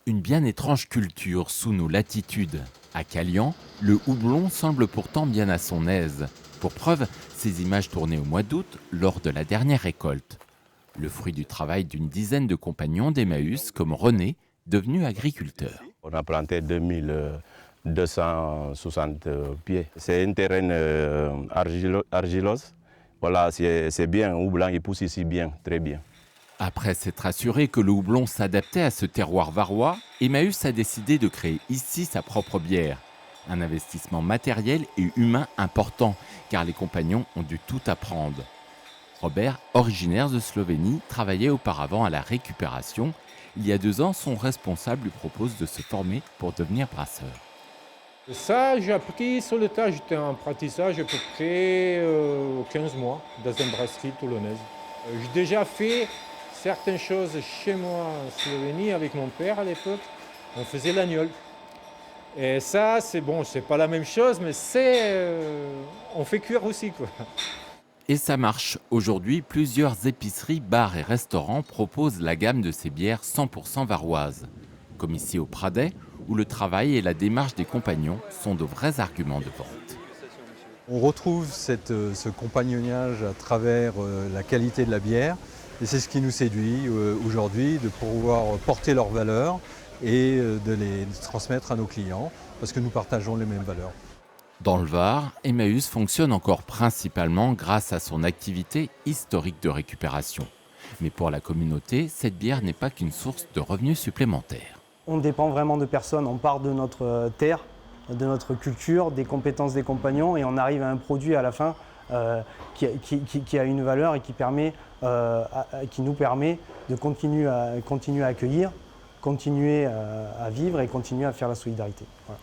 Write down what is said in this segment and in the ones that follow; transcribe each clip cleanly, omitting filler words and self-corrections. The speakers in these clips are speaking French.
Une bien étrange culture sous nos latitudes. À Calian, le houblon semble pourtant bien à son aise. Pour preuve, ces images tournées au mois d'août lors de la dernière récolte. Le fruit du travail d'une dizaine de compagnons d'Emmaüs comme René, devenu agriculteur. On a planté 2260 pieds. C'est un terrain argilose. Voilà, c'est bien. Houblon, il pousse ici bien, très bien. Après s'être assuré que le houblon s'adaptait à ce terroir varois, Emmaüs a décidé de créer ici sa propre bière. Un investissement matériel et humain important, car les compagnons ont dû tout apprendre. Robert, originaire de Slovénie, travaillait auparavant à la récupération. Il y a 2 ans, son responsable lui propose de se former pour devenir brasseur. Ça, j'ai appris sur le tas. J'étais en apprentissage à peu près 15 mois dans une brasserie toulonnaise. J'ai déjà fait certaines choses chez moi en Slovénie avec mon père à l'époque. On faisait l'agnole. Et ça, c'est bon, c'est pas la même chose, mais on fait cuire aussi, quoi. Et ça marche. Aujourd'hui, plusieurs épiceries, bars et restaurants proposent la gamme de ces bières 100% varoises. Comme ici au Pradet, où le travail et la démarche des compagnons sont de vrais arguments de vente. On retrouve ce compagnonnage à travers la qualité de la bière et c'est ce qui nous séduit aujourd'hui, de pouvoir porter leurs valeurs et de les transmettre à nos clients parce que nous partageons les mêmes valeurs. Dans le Var, Emmaüs fonctionne encore principalement grâce à son activité historique de récupération. Mais pour la communauté, cette bière n'est pas qu'une source de revenus supplémentaires. On dépend vraiment de personne, on part de notre terre, de notre culture, des compétences des compagnons et on arrive à un produit à la fin qui a une valeur et qui nous permet de continuer à accueillir, continuer à vivre et continuer à faire la solidarité. Voilà.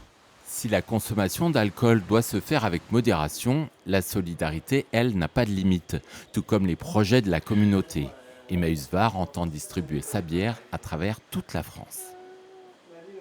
Si la consommation d'alcool doit se faire avec modération, la solidarité, elle, n'a pas de limite, tout comme les projets de la communauté. Emmaüs Var entend distribuer sa bière à travers toute la France.